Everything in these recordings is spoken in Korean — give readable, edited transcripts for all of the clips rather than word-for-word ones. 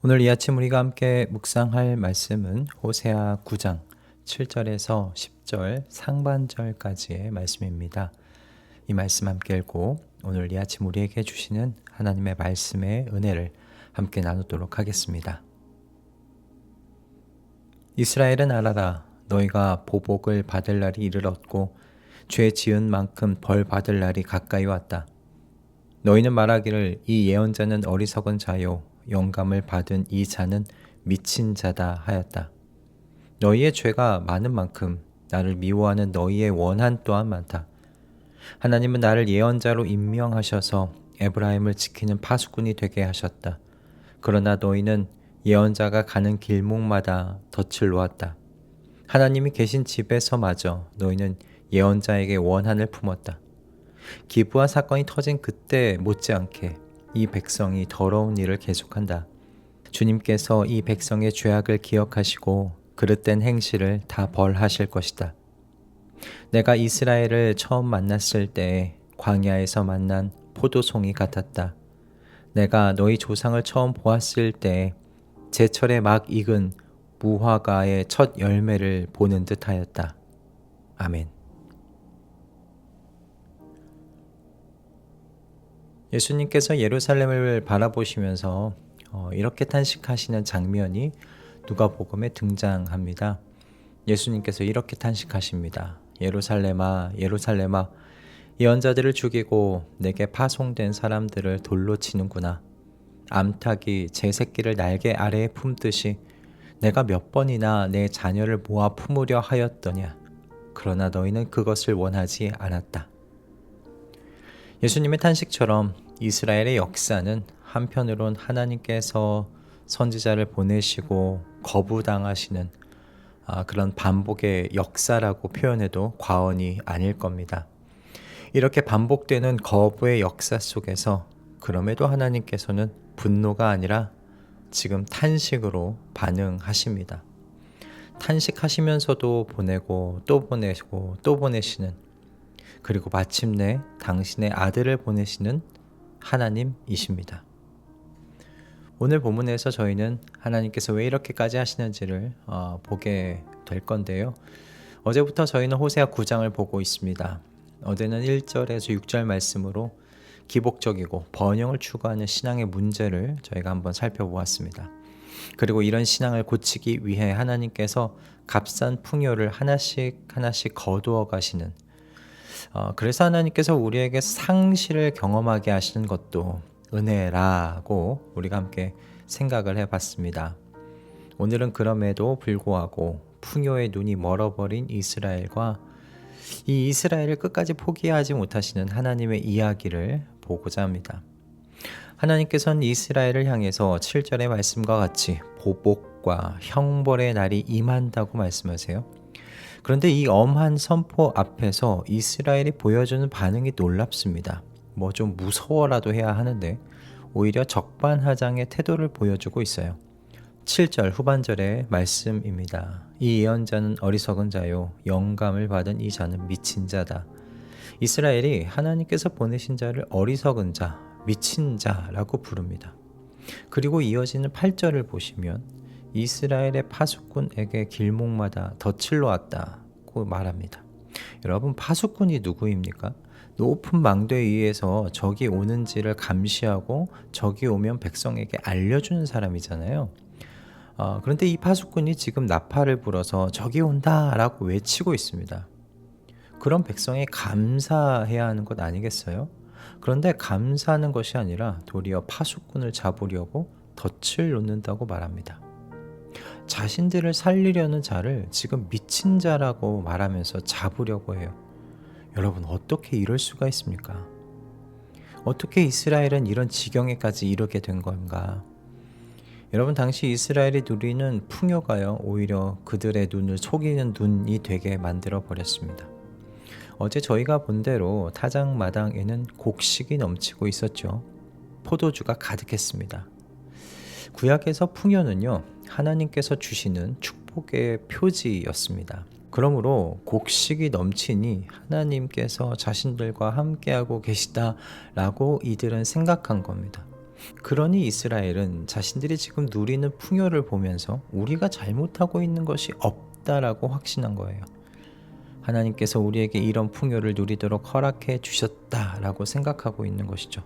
오늘 이 아침 우리가 함께 묵상할 말씀은 호세아 9장 7절에서 10절 상반절까지의 말씀입니다. 이 말씀 함께 읽고 오늘 이 아침 우리에게 주시는 하나님의 말씀의 은혜를 함께 나누도록 하겠습니다. 이스라엘은 알아라. 너희가 보복을 받을 날이 이르렀고 죄 지은 만큼 벌 받을 날이 가까이 왔다. 너희는 말하기를 이 예언자는 어리석은 자요 영감을 받은 이 자는 미친 자다 하였다. 너희의 죄가 많은 만큼 나를 미워하는 너희의 원한 또한 많다. 하나님은 나를 예언자로 임명하셔서 에브라임을 지키는 파수꾼이 되게 하셨다. 그러나 너희는 예언자가 가는 길목마다 덫을 놓았다. 하나님이 계신 집에서마저 너희는 예언자에게 원한을 품었다. 기브아 사건이 터진 그때 못지않게 이 백성이 더러운 일을 계속한다. 주님께서 이 백성의 죄악을 기억하시고 그릇된 행실을 다 벌하실 것이다. 내가 이스라엘을 처음 만났을 때 광야에서 만난 포도송이 같았다. 내가 너희 조상을 처음 보았을 때 제철에 막 익은 무화과의 첫 열매를 보는 듯하였다. 아멘. 예수님께서 예루살렘을 바라보시면서 이렇게 탄식하시는 장면이 누가복음에 등장합니다. 예수님께서 이렇게 탄식하십니다. 예루살렘아, 예루살렘아, 예언자들을 죽이고 내게 파송된 사람들을 돌로 치는구나. 암탉이 제 새끼를 날개 아래에 품듯이 내가 몇 번이나 내 자녀를 모아 품으려 하였더냐. 그러나 너희는 그것을 원하지 않았다. 예수님의 탄식처럼 이스라엘의 역사는 한편으론 하나님께서 선지자를 보내시고 거부당하시는 그런 반복의 역사라고 표현해도 과언이 아닐 겁니다. 이렇게 반복되는 거부의 역사 속에서 그럼에도 하나님께서는 분노가 아니라 지금 탄식으로 반응하십니다. 탄식하시면서도 보내고 또 보내고 또 보내시는, 그리고 마침내 당신의 아들을 보내시는 하나님이십니다. 오늘 본문에서 저희는 하나님께서 왜 이렇게까지 하시는지를 보게 될 건데요. 어제부터 저희는 호세아 9장을 보고 있습니다. 어제는 1절에서 6절 말씀으로 기복적이고 번영을 추구하는 신앙의 문제를 저희가 한번 살펴보았습니다. 그리고 이런 신앙을 고치기 위해 하나님께서 값싼 풍요를 하나씩 거두어 가시는, 그래서 하나님께서 우리에게 상실을 경험하게 하시는 것도 은혜라고 우리가 함께 생각을 해봤습니다. 오늘은 그럼에도 불구하고 풍요의 눈이 멀어버린 이스라엘과 이 이스라엘을 끝까지 포기하지 못하시는 하나님의 이야기를 보고자 합니다. 하나님께서는 이스라엘을 향해서 7절의 말씀과 같이 보복과 형벌의 날이 임한다고 말씀하세요. 그런데 이 엄한 선포 앞에서 이스라엘이 보여주는 반응이 놀랍습니다. 좀 무서워라도 해야 하는데 오히려 적반하장의 태도를 보여주고 있어요. 7절 후반절의 말씀입니다. 이 예언자는 어리석은 자요 영감을 받은 이 자는 미친 자다. 이스라엘이 하나님께서 보내신 자를 어리석은 자, 미친 자라고 부릅니다. 그리고 이어지는 8절을 보시면 이스라엘의 파수꾼에게 길목마다 덫을 놓았다고 말합니다. 여러분, 파수꾼이 누구입니까? 높은 망대에 의해서 적이 오는지를 감시하고 적이 오면 백성에게 알려주는 사람이잖아요. 그런데 이 파수꾼이 지금 나팔을 불어서 적이 온다라고 외치고 있습니다. 그런 백성에 감사해야 하는 것 아니겠어요? 그런데 감사하는 것이 아니라 도리어 파수꾼을 잡으려고 덫을 놓는다고 말합니다. 자신들을 살리려는 자를 지금 미친 자라고 말하면서 잡으려고 해요. 여러분, 어떻게 이럴 수가 있습니까? 어떻게 이스라엘은 이런 지경에까지 이르게 된 건가? 여러분, 당시 이스라엘이 누리는 풍요가요, 오히려 그들의 눈을 속이는 눈이 되게 만들어 버렸습니다. 어제 저희가 본 대로 타작마당에는 곡식이 넘치고 있었죠. 포도주가 가득했습니다. 구약에서 풍요는요, 하나님께서 주시는 축복의 표지였습니다. 그러므로 곡식이 넘치니 하나님께서 자신들과 함께하고 계시다라고 이들은 생각한 겁니다. 그러니 이스라엘은 자신들이 지금 누리는 풍요를 보면서 우리가 잘못하고 있는 것이 없다라고 확신한 거예요. 하나님께서 우리에게 이런 풍요를 누리도록 허락해 주셨다라고 생각하고 있는 것이죠.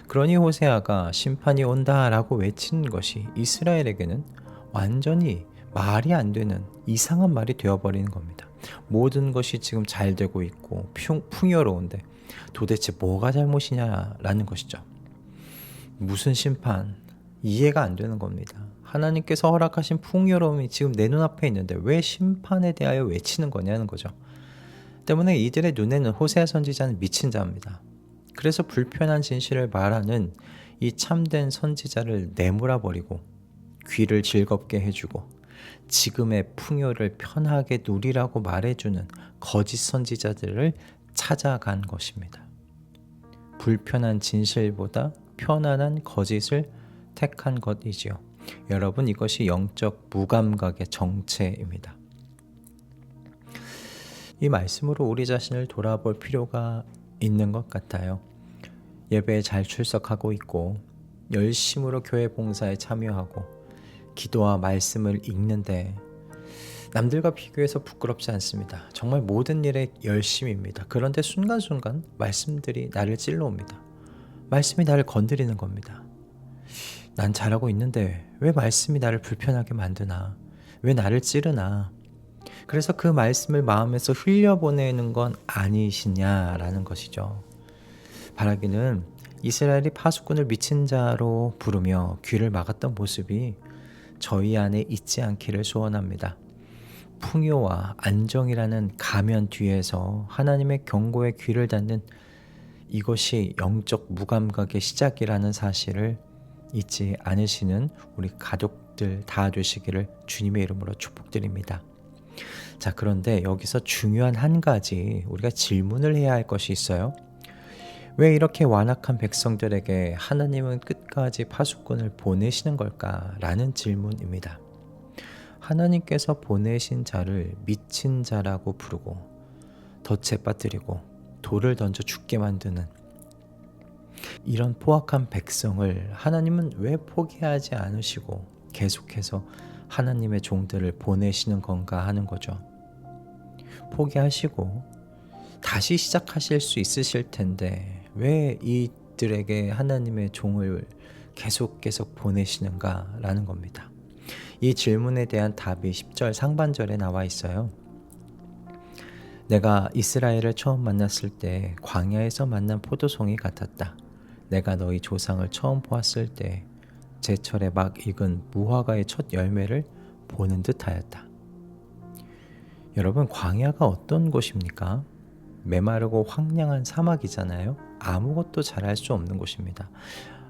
그러니 호세아가 심판이 온다라고 외친 것이 이스라엘에게는 완전히 말이 안 되는 이상한 말이 되어버리는 겁니다. 모든 것이 지금 잘 되고 있고 풍요로운데 도대체 뭐가 잘못이냐라는 것이죠. 무슨 심판? 이해가 안 되는 겁니다. 하나님께서 허락하신 풍요로움이 지금 내 눈앞에 있는데 왜 심판에 대하여 외치는 거냐는 거죠. 때문에 이들의 눈에는 호세아 선지자는 미친 자입니다. 그래서 불편한 진실을 말하는 이 참된 선지자를 내몰아 버리고 귀를 즐겁게 해주고 지금의 풍요를 편하게 누리라고 말해주는 거짓 선지자들을 찾아간 것입니다. 불편한 진실보다 편안한 거짓을 택한 것이지요. 여러분, 이것이 영적 무감각의 정체입니다. 이 말씀으로 우리 자신을 돌아볼 필요가 있는 것 같아요. 예배에 잘 출석하고 있고 열심으로 교회 봉사에 참여하고 기도와 말씀을 읽는데 남들과 비교해서 부끄럽지 않습니다. 정말 모든 일에 열심입니다. 그런데 순간순간 말씀들이 나를 찔러옵니다. 말씀이 나를 건드리는 겁니다. 난 잘하고 있는데 왜 말씀이 나를 불편하게 만드나? 왜 나를 찌르나? 그래서 그 말씀을 마음에서 흘려보내는 건 아니시냐라는 것이죠. 바라기는 이스라엘이 파수꾼을 미친 자로 부르며 귀를 막았던 모습이 저희 안에 있지 않기를 소원합니다. 풍요와 안정이라는 가면 뒤에서 하나님의 경고에 귀를 닫는 이것이 영적 무감각의 시작이라는 사실을 잊지 않으시는 우리 가족들 다 되시기를 주님의 이름으로 축복드립니다. 자, 그런데 여기서 중요한 한 가지 우리가 질문을 해야 할 것이 있어요. 왜 이렇게 완악한 백성들에게 하나님은 끝까지 파수꾼을 보내시는 걸까라는 질문입니다. 하나님께서 보내신 자를 미친 자라고 부르고 덫에 빠뜨리고 돌을 던져 죽게 만드는 이런 포악한 백성을 하나님은 왜 포기하지 않으시고 계속해서 하나님의 종들을 보내시는 건가 하는 거죠. 포기하시고 다시 시작하실 수 있으실 텐데 왜 이들에게 하나님의 종을 계속 보내시는가 라는 겁니다. 이 질문에 대한 답이 10절 상반절에 나와 있어요. 내가 이스라엘을 처음 만났을 때 광야에서 만난 포도송이 같았다. 내가 너희 조상을 처음 보았을 때 제철에 막 익은 무화과의 첫 열매를 보는 듯하였다. 여러분, 광야가 어떤 곳입니까? 메마르고 황량한 사막이잖아요. 아무것도 잘할 수 없는 곳입니다.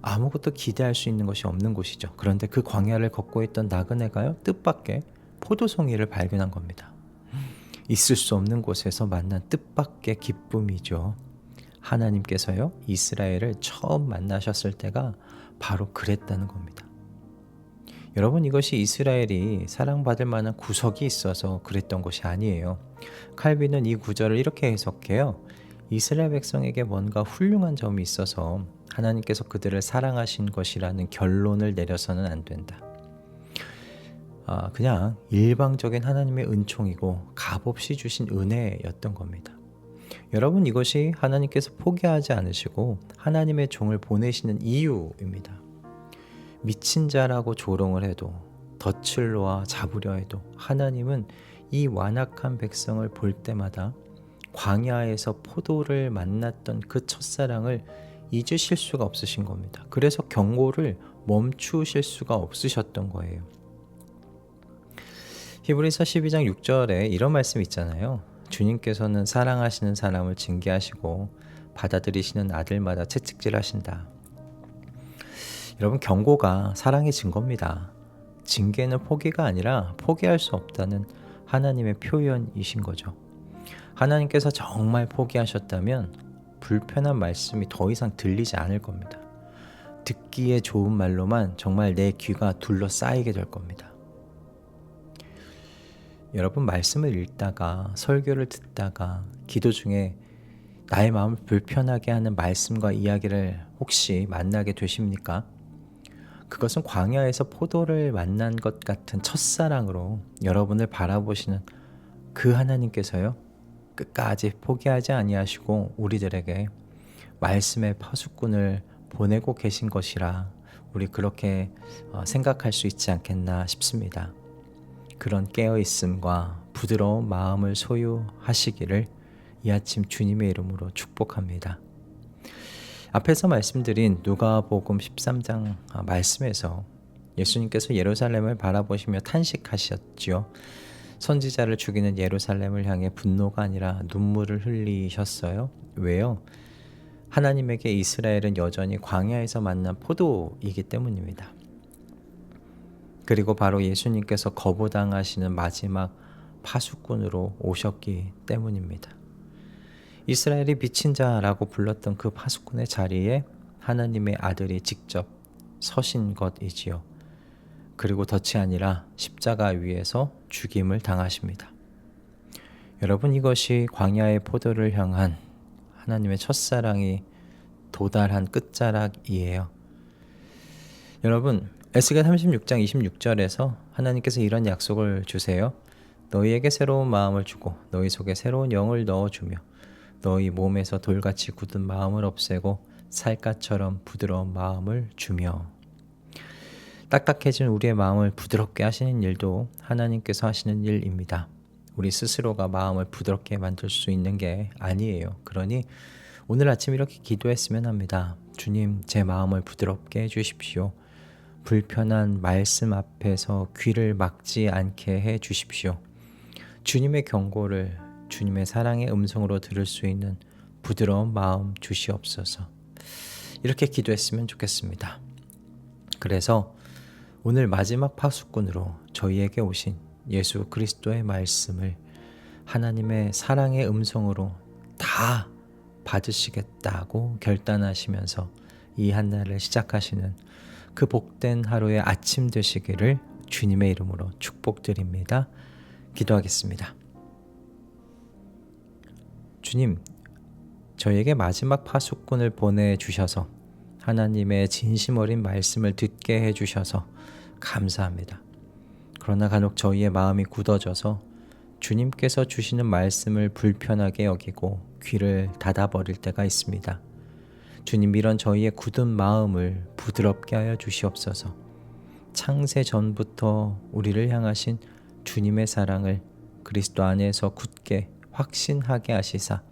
아무것도 기대할 수 있는 것이 없는 곳이죠. 그런데 그 광야를 걷고 있던 나그네가요, 뜻밖의 포도송이를 발견한 겁니다. 있을 수 없는 곳에서 만난 뜻밖의 기쁨이죠. 하나님께서요, 이스라엘을 처음 만나셨을 때가 바로 그랬다는 겁니다. 여러분, 이것이 이스라엘이 사랑받을 만한 구석이 있어서 그랬던 것이 아니에요. 칼빈은 이 구절을 이렇게 해석해요. 이스라엘 백성에게 뭔가 훌륭한 점이 있어서 하나님께서 그들을 사랑하신 것이라는 결론을 내려서는 안 된다. 그냥 일방적인 하나님의 은총이고 값없이 주신 은혜였던 겁니다. 여러분, 이것이 하나님께서 포기하지 않으시고 하나님의 종을 보내시는 이유입니다. 미친 자라고 조롱을 해도 덫을 놓아 잡으려 해도 하나님은 이 완악한 백성을 볼 때마다 광야에서 포도를 만났던 그 첫사랑을 잊으실 수가 없으신 겁니다. 그래서 경고를 멈추실 수가 없으셨던 거예요. 히브리서 12장 6절에 이런 말씀 있잖아요. 주님께서는 사랑하시는 사람을 징계하시고 받아들이시는 아들마다 채찍질하신다. 여러분, 경고가 사랑의 증거입니다. 징계는 포기가 아니라 포기할 수 없다는 하나님의 표현이신 거죠. 하나님께서 정말 포기하셨다면 불편한 말씀이 더 이상 들리지 않을 겁니다. 듣기에 좋은 말로만 정말 내 귀가 둘러싸이게 될 겁니다. 여러분, 말씀을 읽다가 설교를 듣다가 기도 중에 나의 마음을 불편하게 하는 말씀과 이야기를 혹시 만나게 되십니까? 그것은 광야에서 포도를 만난 것 같은 첫사랑으로 여러분을 바라보시는 그 하나님께서요, 끝까지 포기하지 아니하시고 우리들에게 말씀의 파수꾼을 보내고 계신 것이라 우리 그렇게 생각할 수 있지 않겠나 싶습니다. 그런 깨어있음과 부드러운 마음을 소유하시기를 이 아침 주님의 이름으로 축복합니다. 앞에서 말씀드린 누가복음 13장 말씀에서 예수님께서 예루살렘을 바라보시며 탄식하셨지요. 선지자를 죽이는 예루살렘을 향해 분노가 아니라 눈물을 흘리셨어요. 왜요? 하나님에게 이스라엘은 여전히 광야에서 만난 포도이기 때문입니다. 그리고 바로 예수님께서 거부당하시는 마지막 파수꾼으로 오셨기 때문입니다. 이스라엘이 미친 자라고 불렀던 그 파수꾼의 자리에 하나님의 아들이 직접 서신 것이지요. 그리고 덫이 아니라 십자가 위에서 죽임을 당하십니다. 여러분, 이것이 광야의 포도를 향한 하나님의 첫사랑이 도달한 끝자락이에요. 여러분, 에스겔 36장 26절에서 하나님께서 이런 약속을 주세요. 너희에게 새로운 마음을 주고 너희 속에 새로운 영을 넣어주며 너희 몸에서 돌같이 굳은 마음을 없애고 살갗처럼 부드러운 마음을 주며. 딱딱해진 우리의 마음을 부드럽게 하시는 일도 하나님께서 하시는 일입니다. 우리 스스로가 마음을 부드럽게 만들 수 있는 게 아니에요. 그러니 오늘 아침 이렇게 기도했으면 합니다. 주님, 제 마음을 부드럽게 해주십시오. 불편한 말씀 앞에서 귀를 막지 않게 해주십시오. 주님의 경고를 주님의 사랑의 음성으로 들을 수 있는 부드러운 마음 주시옵소서. 이렇게 기도했으면 좋겠습니다. 그래서 오늘 마지막 파수꾼으로 저희에게 오신 예수 그리스도의 말씀을 하나님의 사랑의 음성으로 다 받으시겠다고 결단하시면서 이 한날을 시작하시는 그 복된 하루의 아침 되시기를 주님의 이름으로 축복드립니다. 기도하겠습니다. 주님, 저에게 마지막 파수꾼을 보내주셔서 하나님의 진심 어린 말씀을 듣게 해주셔서 감사합니다. 그러나 간혹 저희의 마음이 굳어져서 주님께서 주시는 말씀을 불편하게 여기고 귀를 닫아버릴 때가 있습니다. 주님, 이런 저희의 굳은 마음을 부드럽게 하여 주시옵소서. 창세 전부터 우리를 향하신 주님의 사랑을 그리스도 안에서 굳게 확신하게 하시사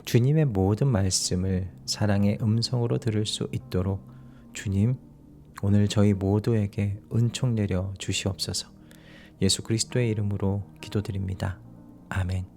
주님의 모든 말씀을 사랑의 음성으로 들을 수 있도록 주님, 오늘 저희 모두에게 은총 내려 주시옵소서. 예수 그리스도의 이름으로 기도드립니다. 아멘.